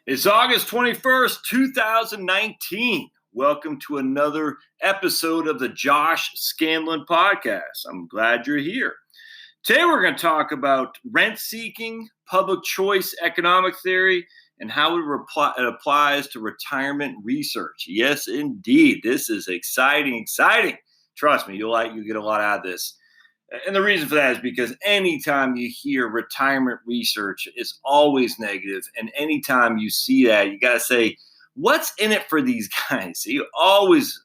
It's August 21st, 2019. Welcome to another episode of the Josh Scanlon Podcast. I'm glad you're here. Today we're going to talk about rent-seeking, public choice economic theory, and how it applies to retirement research. Yes, indeed. This is exciting. Trust me, you'll get a lot out of this. And the reason for that is because anytime you hear retirement research, it's always negative. And anytime you see that, you got to say, what's in it for these guys?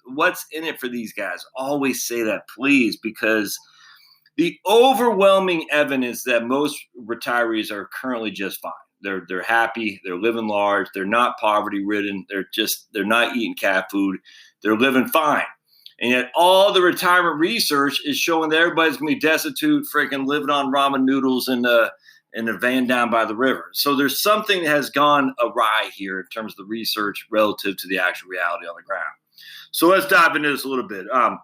What's in it for these guys? Always say that, please, because the overwhelming evidence that most retirees are currently just fine. They're happy. They're living large. They're not poverty ridden. They're not eating cat food. They're living fine. And yet all the retirement research is showing that everybody's going to be destitute, freaking living on ramen noodles in a van down by the river. So there's something that has gone awry here in terms of the research relative to the actual reality on the ground. So let's dive into this a little bit. I'm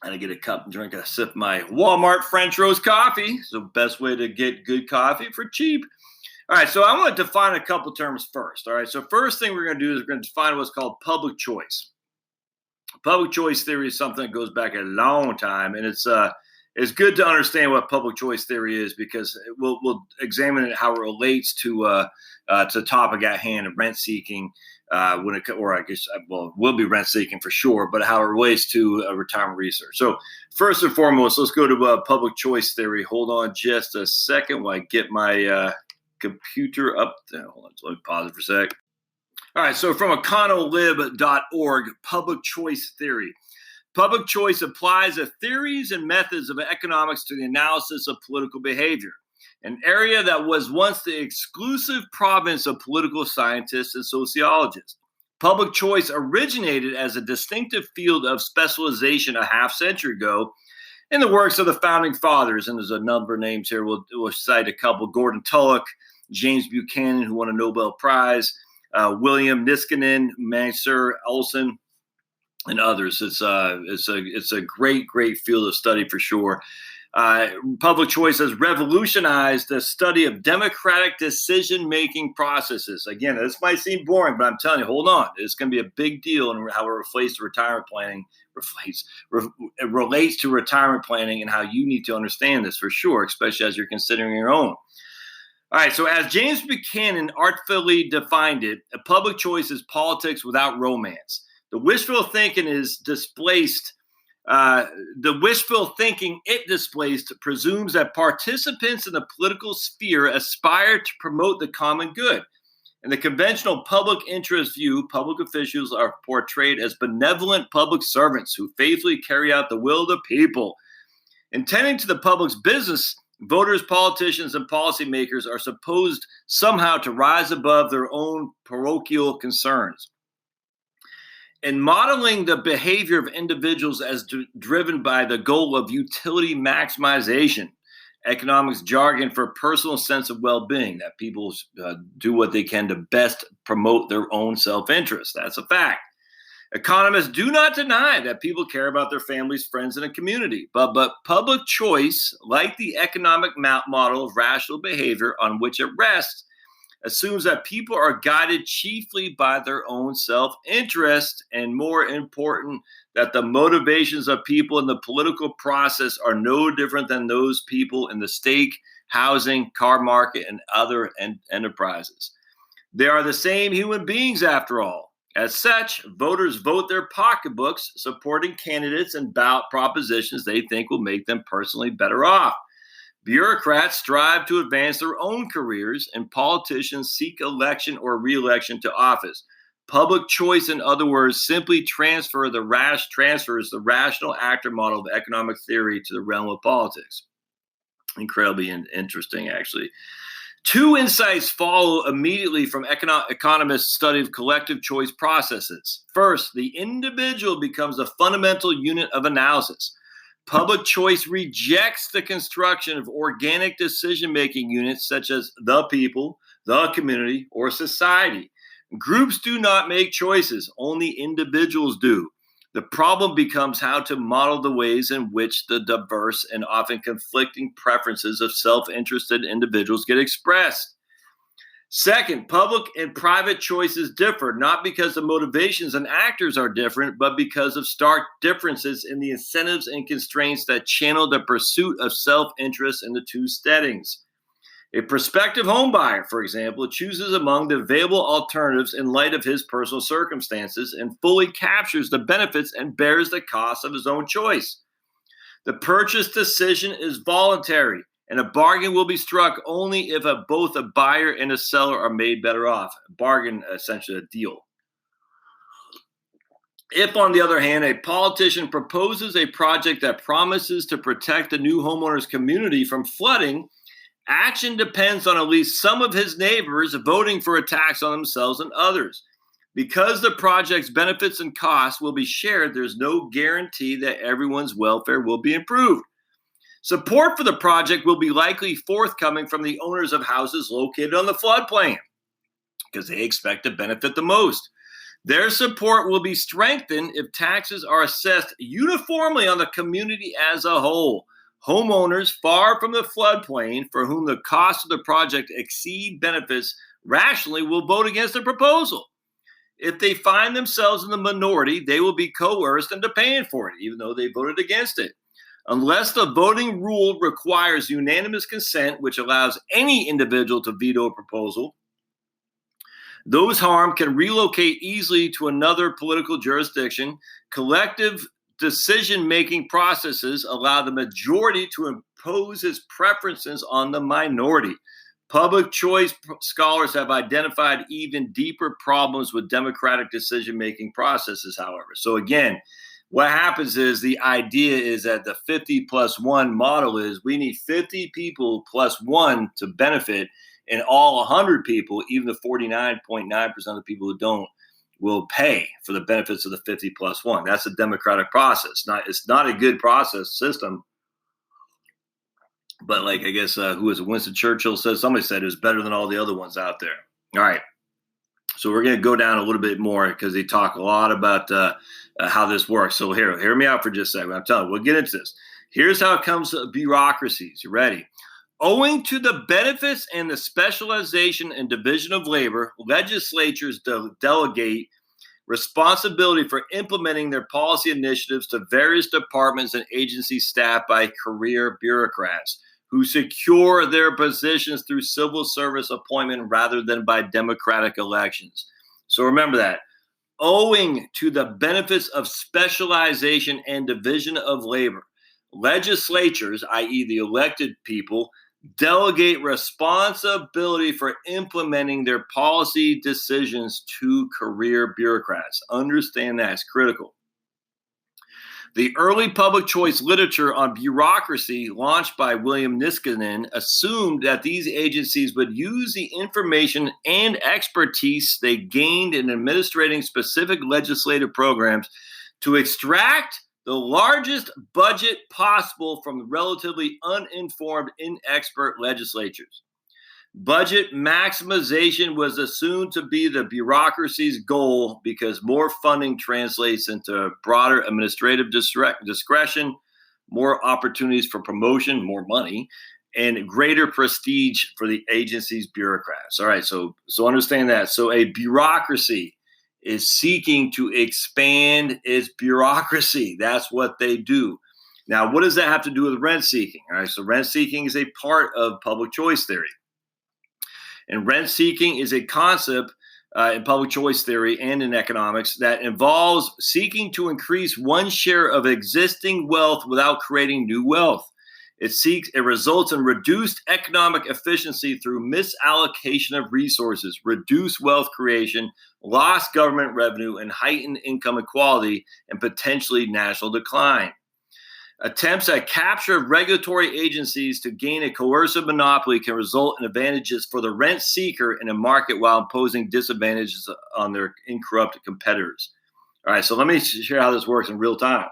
going to get a cup and drink a sip of my Walmart French roast coffee. It's the best way to get good coffee for cheap. All right, so I want to define a couple terms first. All right, so first thing we're going to do is we're going to define what's called public choice. Public choice theory is something that goes back a long time, and it's good to understand what public choice theory is because we'll examine it how it relates to the topic at hand of rent seeking we'll be rent seeking for sure, but how it relates to retirement research. So first and foremost, let's go to public choice theory. Hold on just a second while I get my computer up there. Hold on, so let me pause it for a sec. All right, so from econolib.org, public choice theory. Public choice applies the theories and methods of economics to the analysis of political behavior, an area that was once the exclusive province of political scientists and sociologists. Public choice originated as a distinctive field of specialization a half century ago in the works of the founding fathers, and there's a number of names here. We'll cite a couple: Gordon Tullock, James Buchanan, who won a Nobel Prize, William Niskanen, Mansur Olson, and others. It's a great field of study for sure. Public choice has revolutionized the study of democratic decision-making processes. Again, this might seem boring, but I'm telling you, hold on. It's going to be a big deal in how it relates to retirement planning. It relates to retirement planning and how you need to understand this for sure, especially as you're considering your own. All right, so as James Buchanan artfully defined it, a public choice is politics without romance. The wishful thinking it displaced presumes that participants in the political sphere aspire to promote the common good. In the conventional public interest view, public officials are portrayed as benevolent public servants who faithfully carry out the will of the people. Intending to the public's business, voters, politicians, and policymakers are supposed somehow to rise above their own parochial concerns. In modeling the behavior of individuals as driven by the goal of utility maximization, economics jargon for personal sense of well-being, that people do what they can to best promote their own self-interest. That's a fact. Economists do not deny that people care about their families, friends, and a community, but public choice, like the economic model of rational behavior on which it rests, assumes that people are guided chiefly by their own self-interest, and more important, that the motivations of people in the political process are no different than those people in the stake, housing, car market, and other enterprises. They are the same human beings after all. As such, voters vote their pocketbooks supporting candidates and ballot propositions they think will make them personally better off. Bureaucrats strive to advance their own careers, and politicians seek election or re-election to office. Public choice, in other words, simply transfers the rational actor model of economic theory to the realm of politics. Incredibly interesting, actually. Two insights follow immediately from economists' study of collective choice processes. First, the individual becomes a fundamental unit of analysis. Public choice rejects the construction of organic decision-making units such as the people, the community, or society. Groups do not make choices, only individuals do. The problem becomes how to model the ways in which the diverse and often conflicting preferences of self-interested individuals get expressed. Second, public and private choices differ, not because the motivations and actors are different, but because of stark differences in the incentives and constraints that channel the pursuit of self-interest in the two settings. A prospective homebuyer, for example, chooses among the available alternatives in light of his personal circumstances and fully captures the benefits and bears the cost of his own choice. The purchase decision is voluntary, and a bargain will be struck only if both a buyer and a seller are made better off. A bargain, essentially a deal. If, on the other hand, a politician proposes a project that promises to protect the new homeowner's community from flooding, action depends on at least some of his neighbors voting for a tax on themselves and others. Because the project's benefits and costs will be shared, there's no guarantee that everyone's welfare will be improved. Support for the project will be likely forthcoming from the owners of houses located on the floodplain because they expect to benefit the most. Their support will be strengthened if taxes are assessed uniformly on the community as a whole. Homeowners far from the floodplain for whom the cost of the project exceed benefits rationally will vote against the proposal. If they find themselves in the minority, they will be coerced into paying for it, even though they voted against it. Unless the voting rule requires unanimous consent, which allows any individual to veto a proposal, those harmed can relocate easily to another political jurisdiction. Collective decision-making processes allow the majority to impose its preferences on the minority. Public choice scholars have identified even deeper problems with democratic decision-making processes, however. So again, what happens is the idea is that the 50 plus 1 model is we need 50 people plus 1 to benefit, and all 100 people, even the 49.9% of the people who don't, will pay for the benefits of the 50 plus 1. That's a democratic process. It's not a good process system, but like I guess who was it? Winston Churchill said, somebody said it was better than all the other ones out there. All right. So we're going to go down a little bit more because they talk a lot about how this works. So hear me out for just a second. I'm telling you, we'll get into this. Here's how it comes to bureaucracies. You ready? Owing to the benefits and the specialization and division of labor, legislatures delegate responsibility for implementing their policy initiatives to various departments and agency staffed by career bureaucrats who secure their positions through civil service appointment rather than by democratic elections. So remember that. Owing to the benefits of specialization and division of labor, legislatures, i.e. the elected people, delegate responsibility for implementing their policy decisions to career bureaucrats. Understand that, it's critical. The early public choice literature on bureaucracy launched by William Niskanen assumed that these agencies would use the information and expertise they gained in administrating specific legislative programs to extract the largest budget possible from relatively uninformed, inexpert legislatures. Budget maximization was assumed to be the bureaucracy's goal because more funding translates into broader administrative discretion, more opportunities for promotion, more money, and greater prestige for the agency's bureaucrats. All right, so understand that. So a bureaucracy is seeking to expand its bureaucracy. That's what they do. Now, what does that have to do with rent seeking? All right, so rent seeking is a part of public choice theory. And rent seeking is a concept in public choice theory and in economics that involves seeking to increase one's share of existing wealth without creating new wealth. It results in reduced economic efficiency through misallocation of resources, reduced wealth creation, lost government revenue, and heightened income inequality and potentially national decline. Attempts at capture of regulatory agencies to gain a coercive monopoly can result in advantages for the rent seeker in a market while imposing disadvantages on their incorrupt competitors. All right, so let me share how this works in real time.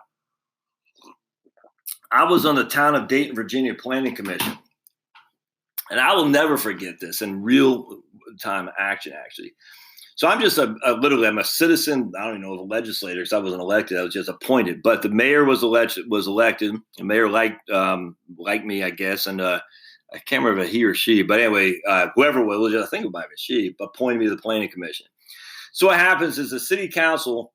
I was on the town of Dayton, Virginia Planning Commission, and I will never forget this in real time action, actually. So I'm just I'm a citizen. I don't even know a legislator because I wasn't elected. I was just appointed. But the mayor was elected. The mayor liked me, I guess, and I can't remember if he or she, but anyway, whoever it was, I think it might be she, appointed me to the planning commission. So what happens is the city council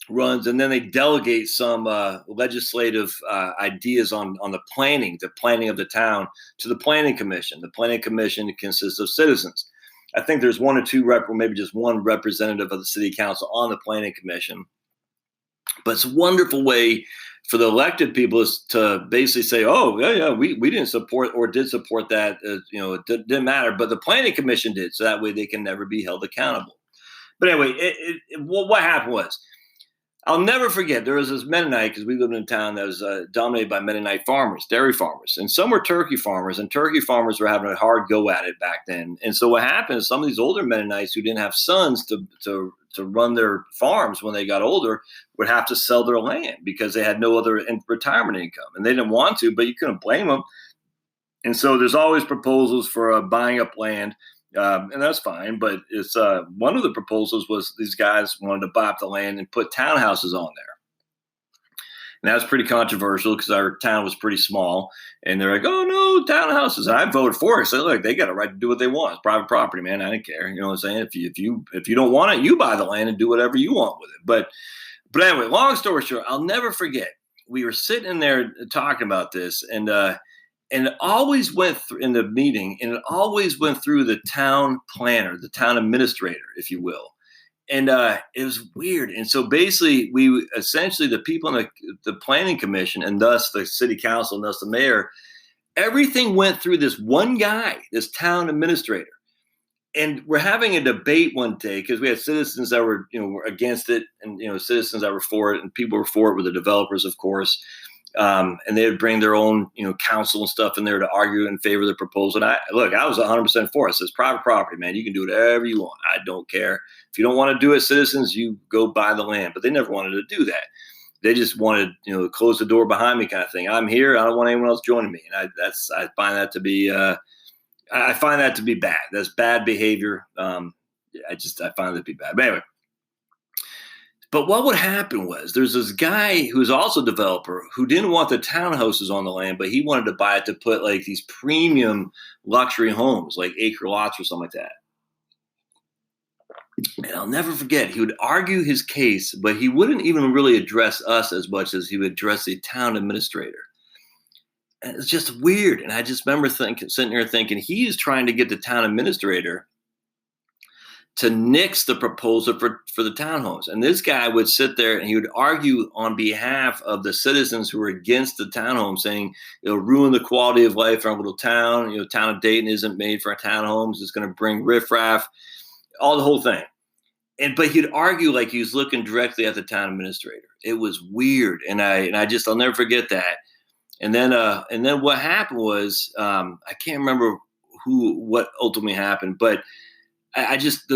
runs, and then they delegate some legislative ideas on the planning of the town to the planning commission. The planning commission consists of citizens. I think there's one or two, maybe just one representative of the city council on the planning commission. But it's a wonderful way for the elected people is to basically say, oh, yeah, we didn't support or did support that. It didn't matter. But the planning commission did. So that way they can never be held accountable. But anyway, what happened was, I'll never forget, there was this Mennonite, because we lived in a town that was dominated by Mennonite farmers, dairy farmers. And some were turkey farmers, and turkey farmers were having a hard go at it back then. And so what happened is some of these older Mennonites who didn't have sons to run their farms when they got older would have to sell their land because they had no other retirement income. And they didn't want to, but you couldn't blame them. And so there's always proposals for buying up land. And that's fine, but it's one of the proposals was these guys wanted to buy up the land and put townhouses on there. And that was pretty controversial because our town was pretty small. And they're like, oh, no, townhouses. And I voted for it. So look, they got a right to do what they want. It's private property, man. I don't care. You know what I'm saying? If you don't want it, you buy the land and do whatever you want with it. But anyway, long story short, I'll never forget. We were sitting in there talking about this, and it always went through in the meeting, and it always went through the town planner, the town administrator, if you will. And it was weird. And so basically, the people in the planning commission, and thus the city council, and thus the mayor, everything went through this one guy, this town administrator. And we're having a debate one day because we had citizens that were against it, and citizens that were for it, and people were for it were the developers, of course. And they would bring their own, counsel and stuff in there to argue in favor of the proposal. And I was 100% for it. It says private property, man. You can do whatever you want. I don't care. If you don't want to do it, citizens, you go buy the land. But they never wanted to do that. They just wanted, close the door behind me kind of thing. I'm here. I don't want anyone else joining me. And I find that to be, bad. That's bad behavior. I find that to be bad. But anyway. But what would happen was there's this guy who's also a developer who didn't want the townhouses on the land, but he wanted to buy it to put like these premium luxury homes, like acre lots or something like that. And I'll never forget, he would argue his case, but he wouldn't even really address us as much as he would address the town administrator. And it's just weird. And I just remember sitting here thinking, he's trying to get the town administrator to nix the proposal for the townhomes. And this guy would sit there and he would argue on behalf of the citizens who were against the townhomes, saying it'll ruin the quality of life in our little town. Town of Dayton isn't made for townhomes. It's going to bring riffraff, all the whole thing. But he'd argue like he was looking directly at the town administrator. It was weird. And I'll never forget that. And then what happened was, I can't remember what ultimately happened, but I just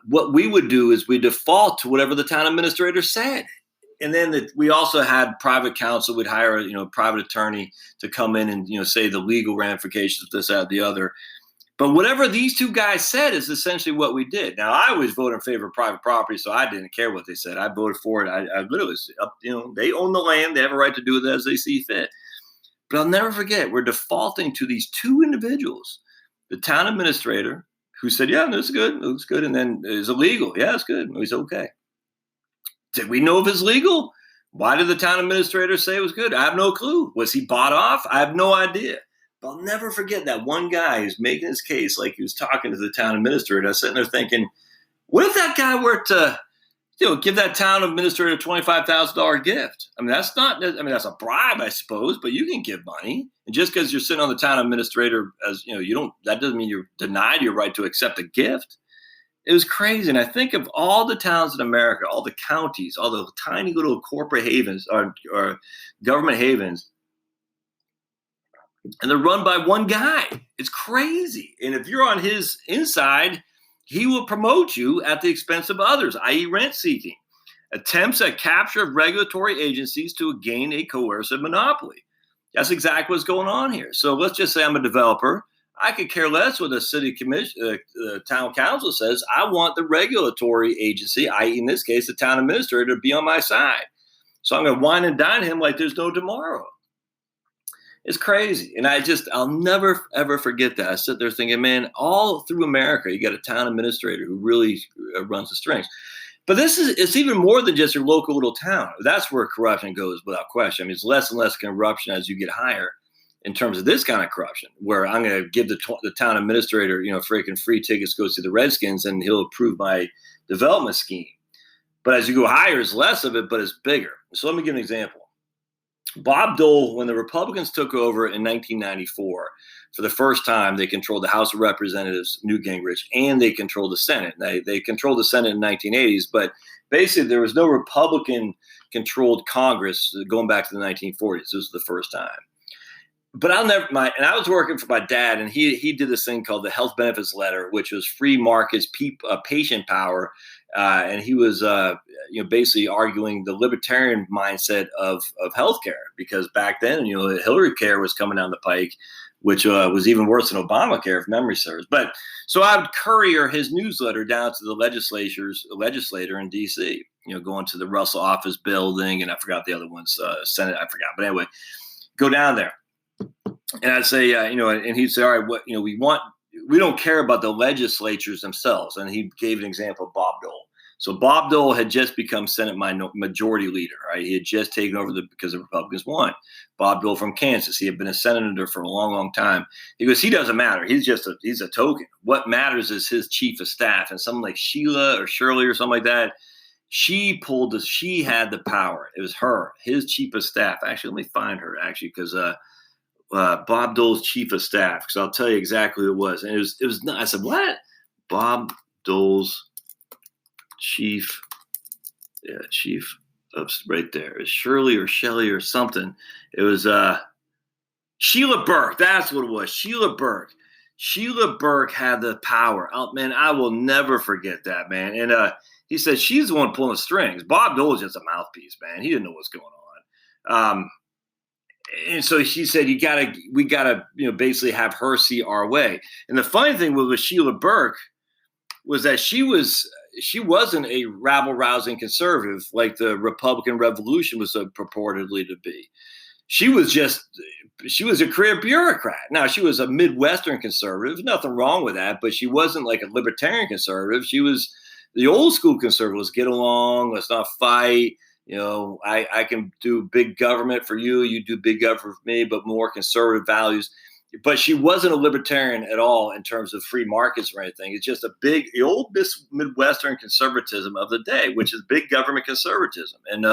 what we would do is we default to whatever the town administrator said, and then we also had private counsel. We'd hire a private attorney to come in and say the legal ramifications of this, that, the other. But whatever these two guys said is essentially what we did. Now I always vote in favor of private property, so I didn't care what they said. I voted for it. I literally, they own the land. They have a right to do it as they see fit. But I'll never forget, we're defaulting to these two individuals, the town administrator, who said, yeah, that's good. It looks good. And then is it legal? Yeah, it's good. He's okay. Did we know if it's legal? Why did the town administrator say it was good? I have no clue. Was he bought off? I have no idea. But I'll never forget that one guy who's making his case like he was talking to the town administrator. And I was sitting there thinking, what if that guy were to give that town administrator a $25,000 gift? That's a bribe, I suppose, but you can give money. And just because you're sitting on the town administrator, that doesn't mean you're denied your right to accept a gift. It was crazy. And I think of all the towns in America, all the counties, all the tiny little corporate havens or government havens, and they're run by one guy. It's crazy. And if you're on his inside, he will promote you at the expense of others, i.e. rent seeking, attempts at capture of regulatory agencies to gain a coercive monopoly. That's exactly what's going on here. So let's just say I'm a developer. I could care less what the city commission, town council says. I want the regulatory agency, i.e. in this case, the town administrator, to be on my side. So I'm going to wine and dine him like there's no tomorrow. It's crazy. And I'll never, ever forget that. I sit there thinking, man, all through America, you got a town administrator who really runs the strings. But it's even more than just your local little town. That's where corruption goes without question. I mean, it's less and less corruption as you get higher in terms of this kind of corruption, where I'm going to give the town administrator, freaking free tickets, go see the Redskins, and he'll approve my development scheme. But as you go higher, it's less of it, but it's bigger. So let me give an example. Bob Dole, when the Republicans took over in 1994, for the first time, they controlled the House of Representatives, Newt Gingrich, and they controlled the Senate. They controlled the Senate in the 1980s, but basically there was no Republican-controlled Congress going back to the 1940s. This was the first time. But and I was working for my dad, and he did this thing called the Health Benefits Letter, which was free markets, patient power, and he was basically arguing the libertarian mindset of healthcare, because back then Hillary Care was coming down the pike, which was even worse than Obamacare, if memory serves. But so I would courier his newsletter down to the legislator in D.C. Going to the Russell Office Building, and I forgot the other ones, Senate, I forgot. But anyway, go down there. And I'd say, and he'd say, all right, we don't care about the legislatures themselves. And he gave an example of Bob Dole. So Bob Dole had just become Senate majority leader, right? He had just taken over because the Republicans won. Bob Dole from Kansas. He had been a senator for a long, long time. He goes, he doesn't matter. He's a token. What matters is his chief of staff. And someone like Sheila or Shirley or something like that, she had the power. It was her, his chief of staff. Actually, let me find her, because Bob Dole's chief of staff, because I'll tell you exactly who it was. And it was not, I said, what? Bob Dole's chief of, right there. It's Shirley or Shelley or something. It was Sheila Burke. That's what it was. Sheila Burke. Sheila Burke had the power. Oh, man, I will never forget that, man. And he said she's the one pulling the strings. Bob Dole is just a mouthpiece, man. He didn't know what's going on. And so she said, we gotta, basically have her see our way. And the funny thing with Sheila Burke was that she wasn't a rabble-rousing conservative like the Republican Revolution was purportedly to be. She was a career bureaucrat. Now, she was a Midwestern conservative, nothing wrong with that, but she wasn't like a libertarian conservative. She was the old school conservative. Let's get along, let's not fight. I can do big government for you, you do big government for me, but more conservative values. But she wasn't a libertarian at all in terms of free markets or anything. It's just the old Midwestern conservatism of the day, which is big government conservatism. And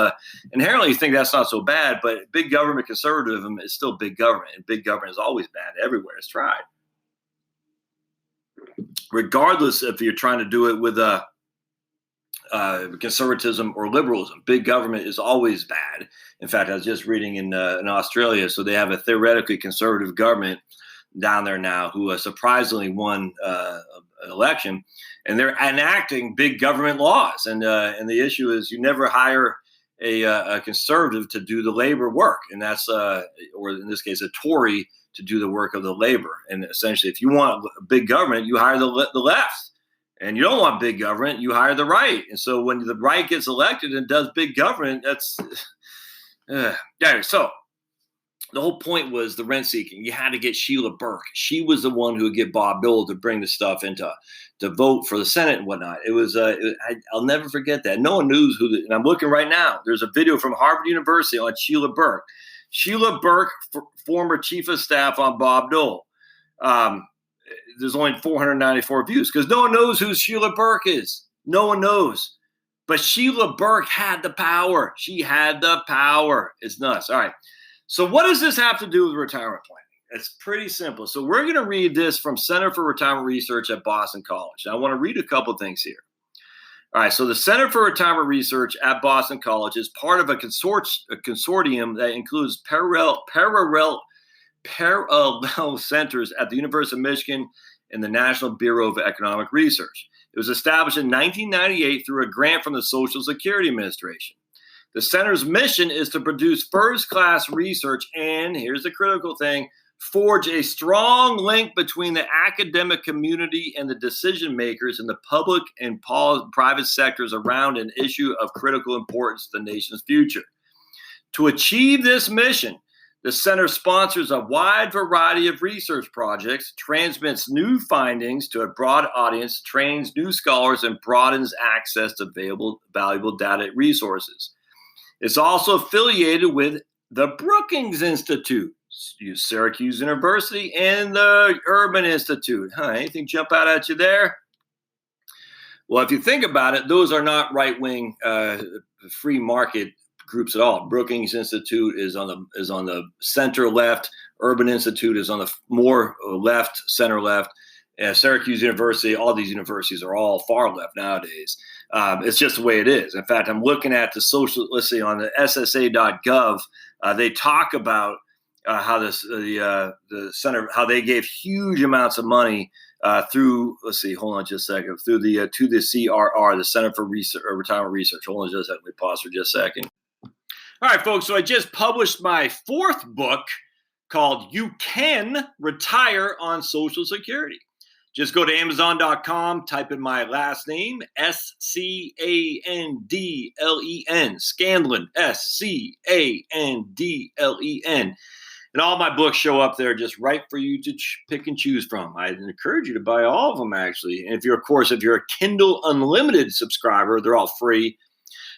inherently you think that's not so bad, but big government conservatism is still big government. And big government is always bad everywhere it's tried. Regardless if you're trying to do it with conservatism or liberalism, big government is always bad. In fact, I was just reading in Australia, so they have a theoretically conservative government down there now who surprisingly won an election, and they're enacting big government laws. And the issue is you never hire a conservative to do the labor work, and that's or in this case a Tory to do the work of the labor. And essentially, if you want big government, you hire the left. And you don't want big government, you hire the right. And so when the right gets elected and does big government, that's so the whole point was the rent seeking. You had to get Sheila Burke. She was the one who would get Bob Dole to bring the stuff to vote for the Senate and whatnot. It was I'll never forget that. No one knows and I'm looking right now. There's a video from Harvard University on Sheila Burke. Sheila Burke, former chief of staff on Bob Dole. There's only 494 views because no one knows who Sheila Burke is. No one knows. But Sheila Burke had the power. She had the power. It's nuts. All right. So what does this have to do with retirement planning? It's pretty simple. So we're going to read this from Center for Retirement Research at Boston College. Now, I want to read a couple things here. All right. So the Center for Retirement Research at Boston College is part of a consortium that includes parallel centers at the University of Michigan and the National Bureau of Economic Research. It was established in 1998 through a grant from the Social Security Administration. The center's mission is to produce first-class research and, here's the critical thing, forge a strong link between the academic community and the decision makers in the public and private sectors around an issue of critical importance to the nation's future. To achieve this mission, The center sponsors a wide variety of research projects, transmits new findings to a broad audience, trains new scholars, and broadens access to valuable data resources. It's also affiliated with the Brookings Institute, Syracuse University, and the Urban Institute. Anything jump out at you there? Well, if you think about it, those are not right-wing free market groups at all. Brookings Institute is on the center left. Urban Institute is on the more left, center left. Syracuse University, all these universities are all far left nowadays. It's just the way it is. In fact, I'm looking at the social. Let's see, on the SSA.gov, they talk about how the center, how they gave huge amounts of money through. Let's see, hold on just a second. Through the to the CRR, the Center for Retirement Research. Hold on just a second. Let me pause for just a second. All right, folks. So I just published my fourth book called "You Can Retire on Social Security." Just go to Amazon.com, type in my last name, Scandlen, Scandlen, Scandlen. And all my books show up there just right for you to pick and choose from. I encourage you to buy all of them, actually. And if you're a Kindle Unlimited subscriber, they're all free.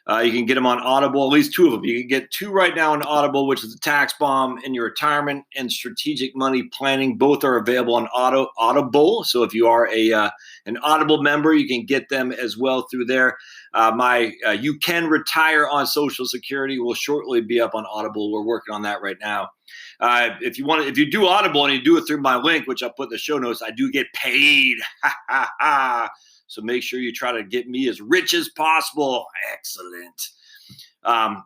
You can get them on Audible, at least two of them. You can get two right now on Audible, which is the Tax Bomb and your Retirement and Strategic Money Planning. Both are available on Audible. So if you are an Audible member, you can get them as well through there. You Can Retire on Social Security will shortly be up on Audible. We're working on that right now. If you do Audible and you do it through my link, which I'll put in the show notes, I do get paid. So make sure you try to get me as rich as possible. Excellent.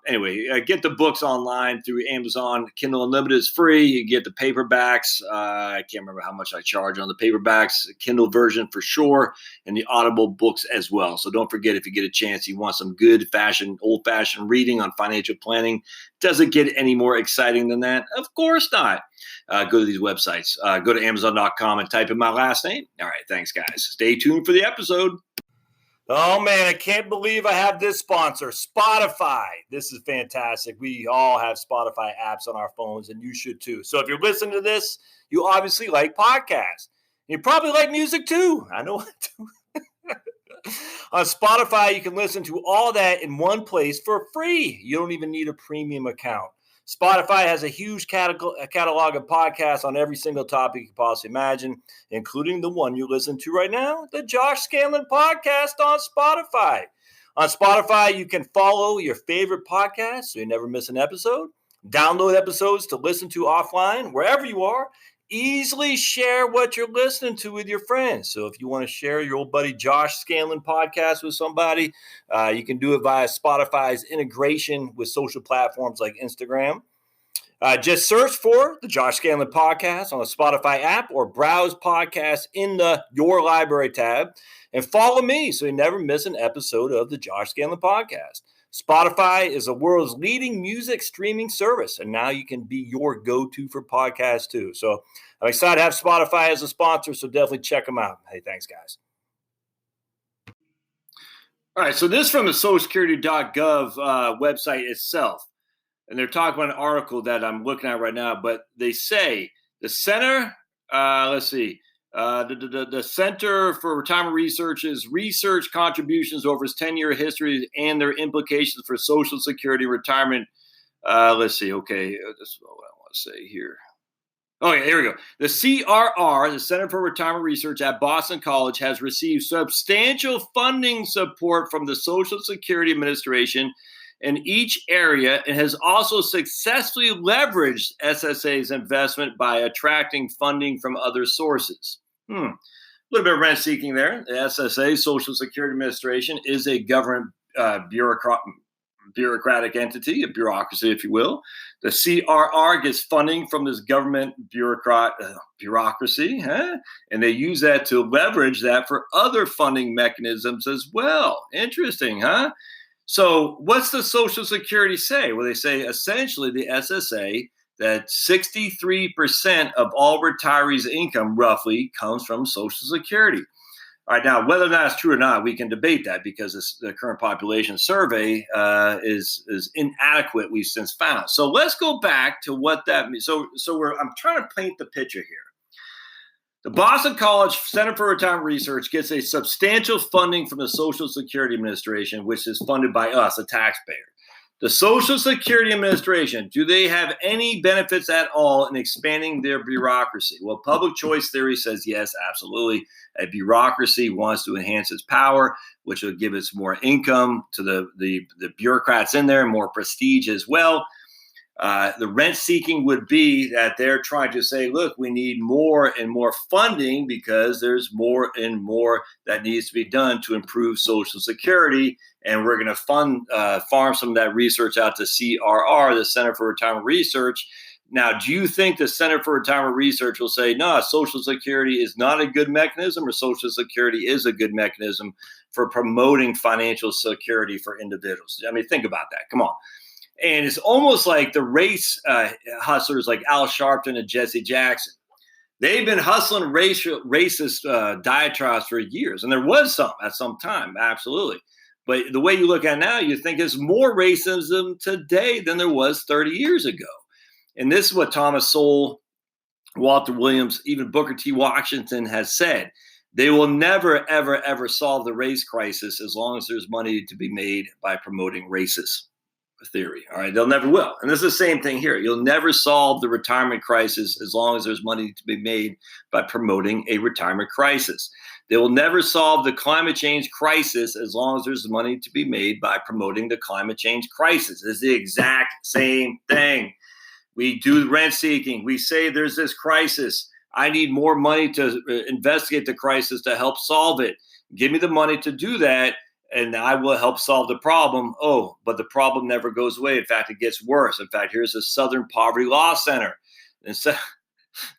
Anyway, get the books online through Amazon. Kindle Unlimited is free. You get the paperbacks. I can't remember how much I charge on the paperbacks. Kindle version for sure, and the Audible books as well. So don't forget, if you get a chance, you want some good old-fashioned reading on financial planning. Doesn't get any more exciting than that? Of course not. Go to these websites. Go to Amazon.com and type in my last name. All right, thanks, guys. Stay tuned for the episode. Oh, man, I can't believe I have this sponsor, Spotify. This is fantastic. We all have Spotify apps on our phones, and you should too. So if you're listening to this, you obviously like podcasts. You probably like music too. I know I do. On Spotify, you can listen to all that in one place for free. You don't even need a premium account. Spotify has a huge catalog of podcasts on every single topic you can possibly imagine, including the one you listen to right now, the Josh Scanlon podcast on Spotify. On Spotify, you can follow your favorite podcast so you never miss an episode, download episodes to listen to offline, wherever you are. Easily share what you're listening to with your friends. So if you want to share your old buddy Josh Scanlon podcast with somebody, you can do it via Spotify's integration with social platforms like Instagram. Just search for the Josh Scanlon podcast on the Spotify app or browse podcasts in the Your Library tab and follow me so you never miss an episode of the Josh Scanlon podcast. Spotify is the world's leading music streaming service, and now you can be your go-to for podcasts too. So I'm excited to have Spotify as a sponsor, so definitely check them out. Hey, thanks, guys. All right, so this is from the SocialSecurity.gov website itself, and they're talking about an article that I'm looking at right now, but they say the center, the Center for Retirement Research's research contributions over its 10-year history and their implications for Social Security retirement. Okay, that's what I want to say here. Oh, yeah, here we go. The CRR, the Center for Retirement Research at Boston College, has received substantial funding support from the Social Security Administration in each area and has also successfully leveraged SSA's investment by attracting funding from other sources. A little bit of rent-seeking there. The SSA, Social Security Administration, is a government bureaucratic entity, a bureaucracy, if you will. The CRR gets funding from this government bureaucracy, and they use that to leverage that for other funding mechanisms as well. Interesting, huh? So what's the Social Security say? Well, they say essentially the SSA that 63% of all retirees' income roughly comes from Social Security. All right, now whether or not it's true or not, we can debate that because the current population survey is inadequate. We've since found. So let's go back to what that means. I'm trying to paint the picture here. The Boston College Center for Retirement Research gets a substantial funding from the Social Security Administration, which is funded by us, the taxpayer. The Social Security Administration, do they have any benefits at all in expanding their bureaucracy? Well, public choice theory says yes, absolutely. A bureaucracy wants to enhance its power, which will give it more income to the bureaucrats in there, more prestige as well. The rent seeking would be that they're trying to say, look, we need more and more funding because there's more and more that needs to be done to improve Social Security. And we're going to farm some of that research out to CRR, the Center for Retirement Research. Now, do you think the Center for Retirement Research will say, no, Social Security is not a good mechanism, or Social Security is a good mechanism for promoting financial security for individuals? I mean, think about that. Come on. And it's almost like the race hustlers like Al Sharpton and Jesse Jackson. They've been hustling racist diatribes for years. And there was some at some time, absolutely. But the way you look at it now, you think there's more racism today than there was 30 years ago. And this is what Thomas Sowell, Walter Williams, even Booker T. Washington has said. They will never, ever, ever solve the race crisis as long as there's money to be made by promoting racist theory. All right, they'll never will. And this is the same thing here. You'll never solve the retirement crisis as long as there's money to be made by promoting a retirement crisis. They will never solve the climate change crisis as long as there's money to be made by promoting the climate change crisis. It's the exact same thing. We do rent seeking. We say there's this crisis. I need more money to investigate the crisis to help solve it. Give me the money to do that, and I will help solve the problem. Oh, but the problem never goes away. In fact, it gets worse. In fact, here's the Southern Poverty Law Center. And so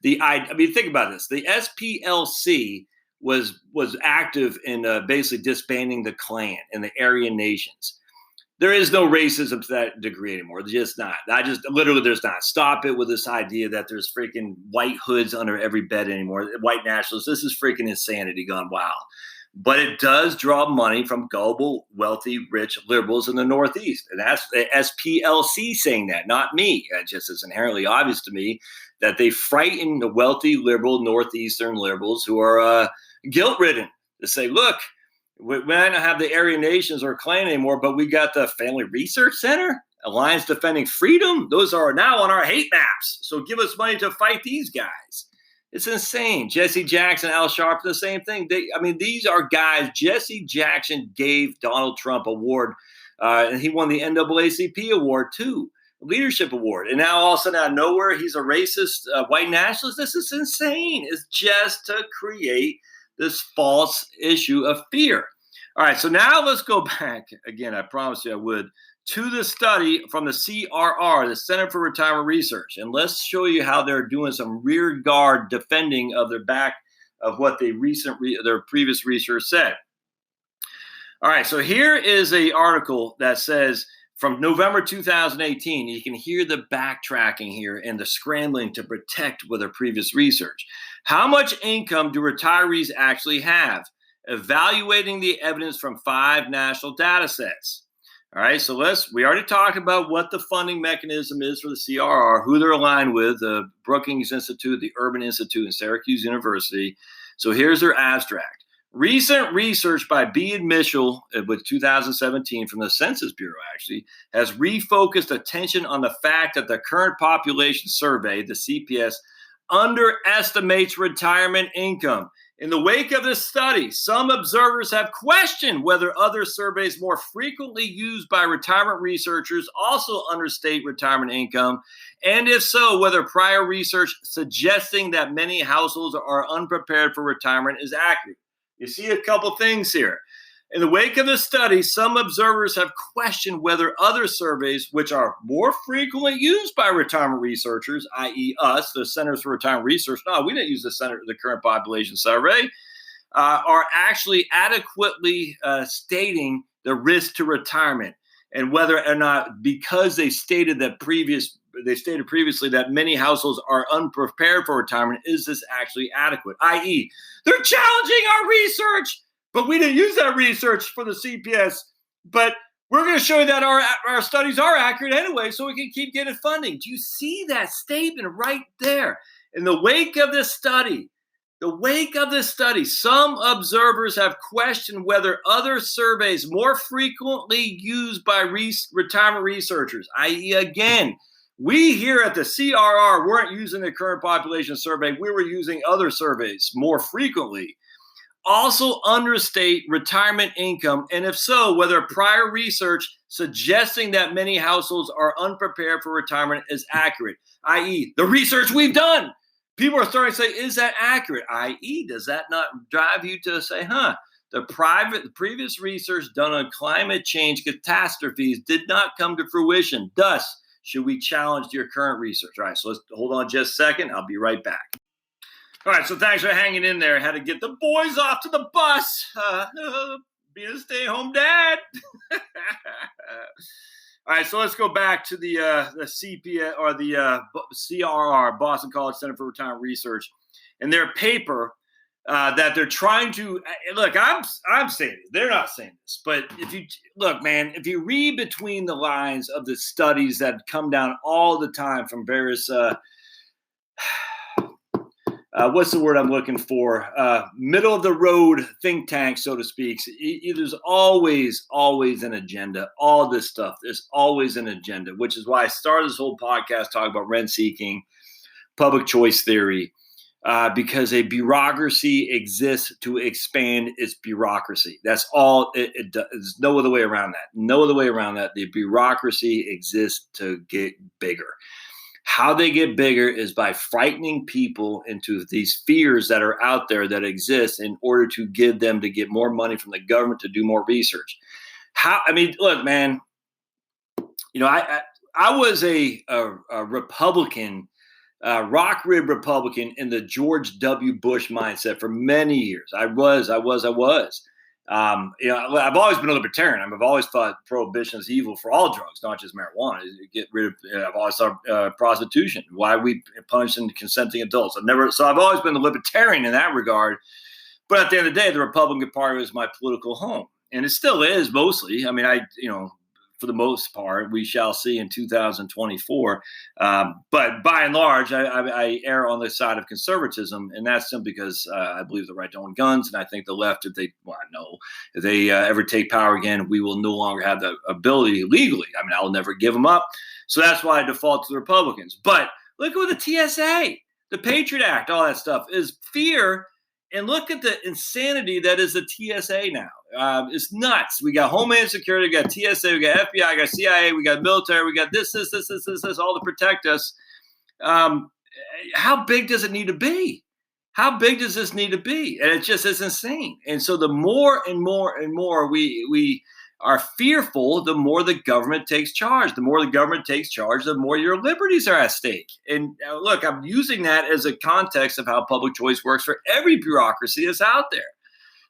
I mean, think about this. The SPLC was active in basically disbanding the Klan and the Aryan nations. There is no racism to that degree anymore. There's just not. There's not. Stop it with this idea that there's freaking white hoods under every bed anymore. White nationalists. This is freaking insanity gone wild. But it does draw money from gullible, wealthy, rich liberals in the Northeast. And that's the SPLC saying that, not me. It just is inherently obvious to me that they frighten the wealthy, liberal, Northeastern liberals who are guilt-ridden to say, look, we might not have the Aryan nations or Klan anymore, but we got the Family Research Center, Alliance Defending Freedom. Those are now on our hate maps. So give us money to fight these guys. It's insane. Jesse Jackson, Al Sharpton, the same thing. These are guys. Jesse Jackson gave Donald Trump an award, and he won the NAACP award too, leadership award. And now all of a sudden out of nowhere, he's a racist white nationalist. This is insane. It's just to create this false issue of fear. All right, so now let's go back again. I promised you I would, to the study from the CRR, the Center for Retirement Research, and let's show you how they're doing some rear guard defending of their back of what their previous research said. All right, so here is an article that says from November 2018. You can hear the backtracking here and the scrambling to protect with their previous research. How much income do retirees actually have? Evaluating the evidence from 5 national data sets. All right, so we already talked about what the funding mechanism is for the CRR, who they're aligned with, the Brookings Institute, the Urban Institute, and Syracuse University. So here's their abstract. Recent research by B. and Mitchell with 2017 from the Census Bureau actually has refocused attention on the fact that the current population survey, the CPS, underestimates retirement income. In the wake of this study, some observers have questioned whether other surveys more frequently used by retirement researchers also understate retirement income, and if so, whether prior research suggesting that many households are unprepared for retirement is accurate. You see a couple things here. In the wake of this study, some observers have questioned whether other surveys, which are more frequently used by retirement researchers, i.e. us, the Centers for Retirement Research, no, we didn't use the current population survey, are actually adequately stating the risk to retirement, and whether or not, because they stated that previous they stated previously that many households are unprepared for retirement. Is this actually adequate? I.e., they're challenging our research, but we didn't use that research for the CPS. But we're going to show you that our studies are accurate anyway, so we can keep getting funding. Do you see that statement right there? In the wake of this study, some observers have questioned whether other surveys more frequently used by retirement researchers, i.e. again, we here at the CRR weren't using the current population survey. We were using other surveys more frequently. Also understate retirement income, and if so, whether prior research suggesting that many households are unprepared for retirement is accurate, i.e. the research we've done. People are starting to say, is that accurate? I.e., does that not drive you to say, the previous research done on climate change catastrophes did not come to fruition. Thus, should we challenge your current research? All right, so let's hold on just a second. I'll be right back. All right, so thanks for hanging in there. Had to get the boys off to the bus. Being a stay-at-home dad. All right, so let's go back to the CPS or the CRR, Boston College Center for Retirement Research, and their paper that they're trying to look. I'm saying it. They're not saying this, but if you look, man, if you read between the lines of the studies that come down all the time from various what's the word I'm looking for? Middle of the road think tank, so to speak. There's always an agenda. All this stuff, there's always an agenda, which is why I started this whole podcast talking about rent seeking, public choice theory, because a bureaucracy exists to expand its bureaucracy. That's all. There's no other way around that. No other way around that. The bureaucracy exists to get bigger. How they get bigger is by frightening people into these fears that are out there that exist in order to give them to get more money from the government to do more research. Look, man, I was a Republican, rock rib Republican in the George W. Bush mindset for many years. I was. I've always been a libertarian. I've always thought prohibition is evil for all drugs, not just marijuana. Get rid of. I've always thought prostitution. Why are we punishing consenting adults? I've always been a libertarian in that regard. But at the end of the day, the Republican Party was my political home, and it still is mostly. For the most part, we shall see in 2024. But by and large, I err on the side of conservatism, and that's simply because I believe the right to own guns, and I think the left, if they ever take power again, we will no longer have the ability legally. I'll never give them up. So that's why I default to the Republicans. But look at the TSA, the Patriot Act, all that stuff is fear. And look at the insanity that is the TSA now. It's nuts. We got Homeland Security, we got TSA, we got FBI, we got CIA, we got military, we got this, all to protect us. How big does it need to be? How big does this need to be? And it's insane. And so the more and more and more we are fearful, the more the government takes charge. The more the government takes charge, the more your liberties are at stake. And look, I'm using that as a context of how public choice works for every bureaucracy that's out there,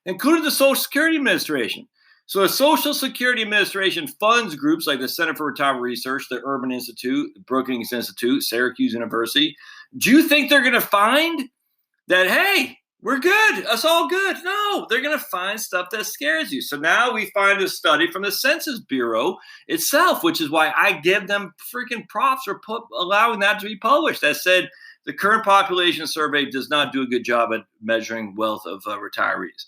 including the Social Security Administration. So the Social Security Administration funds groups like the Center for Retirement Research, the Urban Institute, the Brookings Institute, Syracuse University. Do you think they're going to find that, hey, we're good, us all good? No, they're going to find stuff that scares you. So now we find a study from the Census Bureau itself, which is why I give them freaking props for allowing that to be published. That said, the current population survey does not do a good job at measuring wealth of retirees.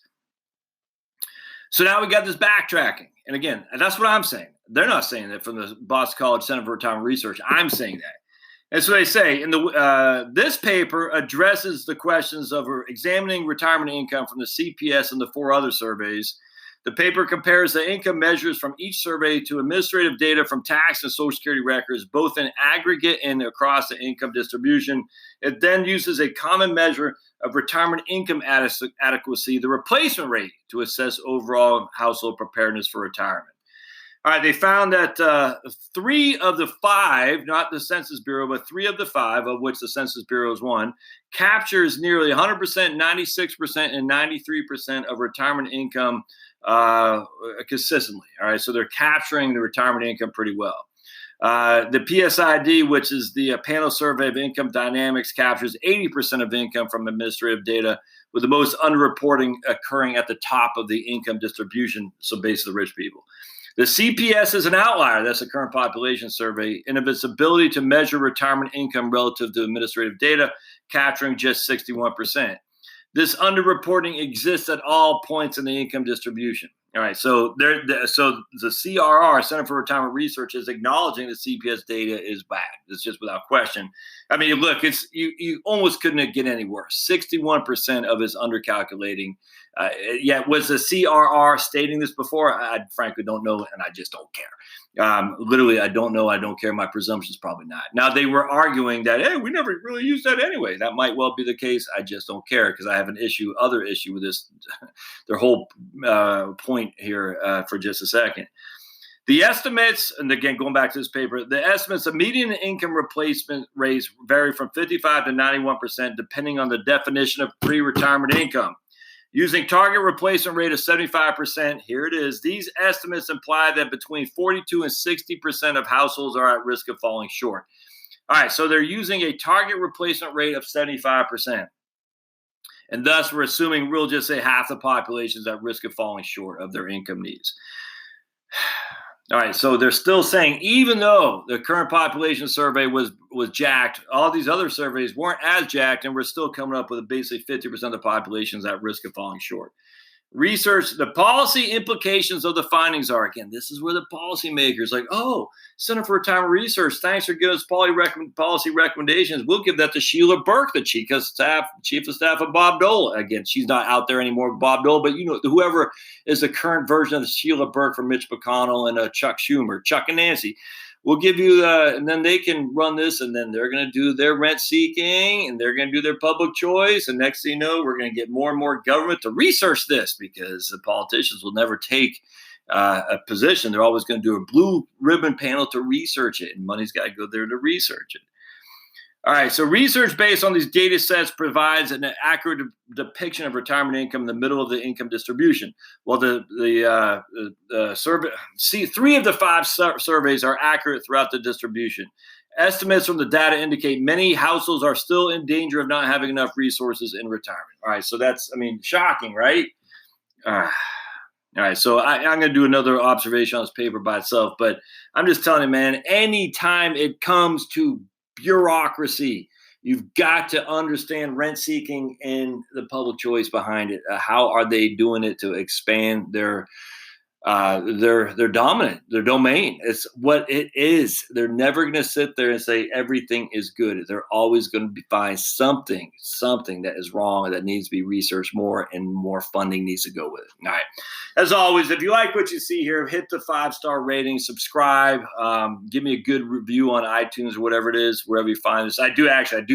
So now we got this backtracking. And again, that's what I'm saying. They're not saying that from the Boston College Center for Retirement Research. I'm saying that. And so they say in this paper addresses the questions of examining retirement income from the CPS and the 4 other surveys. The paper compares the income measures from each survey to administrative data from tax and Social Security records, both in aggregate and across the income distribution. It then uses a common measure of retirement income adequacy, the replacement rate, to assess overall household preparedness for retirement. All right, they found that 3 of the 5, not the Census Bureau, but 3 of the 5, of which the Census Bureau is one, captures nearly 100%, 96%, and 93% of retirement income consistently. All right, so they're capturing the retirement income pretty well. The PSID, which is the panel survey of income dynamics, captures 80% of income from administrative data, with the most underreporting occurring at the top of the income distribution, so basically the rich people. The CPS is an outlier, that's the current population survey, in of its ability to measure retirement income relative to administrative data, capturing just 61%. This underreporting exists at all points in the income distribution. All right, so so the CRR, Center for Retirement Research, is acknowledging the CPS data is bad. It's just without question. I mean, look, it's you almost couldn't get any worse. 61% of is undercalculating. Yet was the CRR stating this before? I frankly don't know, and I just don't care. Literally, I don't know. I don't care. My presumption is probably not. Now, they were arguing that, hey, we never really used that anyway. That might well be the case. I just don't care because I have an other issue with this, their whole point here for just a second. The estimates, and again, going back to this paper, the estimates of median income replacement rates vary from 55 to 91%, depending on the definition of pre-retirement income. Using target replacement rate of 75%, here it is. These estimates imply that between 42 and 60% of households are at risk of falling short. All right, so they're using a target replacement rate of 75%. And thus, we're assuming we'll just say half the population is at risk of falling short of their income needs. All right, so they're still saying, even though the current population survey was jacked, all these other surveys weren't as jacked, and we're still coming up with basically 50% of the population is at risk of falling short. Research, the policy implications of the findings are, again, this is where the policymakers like, oh, Center for Retirement Research, thanks for giving us policy recommendations. We'll give that to Sheila Burke, the chief of staff of Bob Dole. Again, she's not out there anymore with Bob Dole, but you know, whoever is the current version of Sheila Burke for Mitch McConnell and Chuck Schumer, Chuck and Nancy. We'll give you and then they can run this, and then they're going to do their rent seeking, and they're going to do their public choice. And next thing you know, we're going to get more and more government to research this, because the politicians will never take a position. They're always going to do a blue ribbon panel to research it, and money's got to go there to research it. All right, so research based on these data sets provides an accurate depiction of retirement income in the middle of the income distribution. Well, the survey, three of the five surveys are accurate throughout the distribution. Estimates from the data indicate many households are still in danger of not having enough resources in retirement. All right, so that's, I mean, shocking, right? All right, so I'm going to do another observation on this paper by itself, but I'm just telling you, man, anytime it comes to bureaucracy, you've got to understand rent seeking and the public choice behind it. How are they doing it to expand their dominant, their domain? It's what it is. They're never going to sit there and say everything is good. They're always going to find something that is wrong and that needs to be researched more, and more funding needs to go with it. All right. As always, if you like what you see here, hit the 5-star rating, subscribe, give me a good review on iTunes or whatever it is, wherever you find this. I do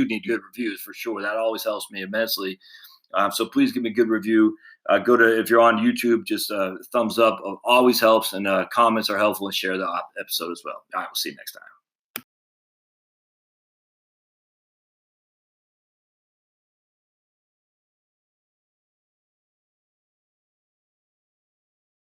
need good reviews for sure. That always helps me immensely. So please give me a good review. If you're on YouTube, just thumbs up always helps, and comments are helpful, and share the episode as well. All right, we'll see you next time.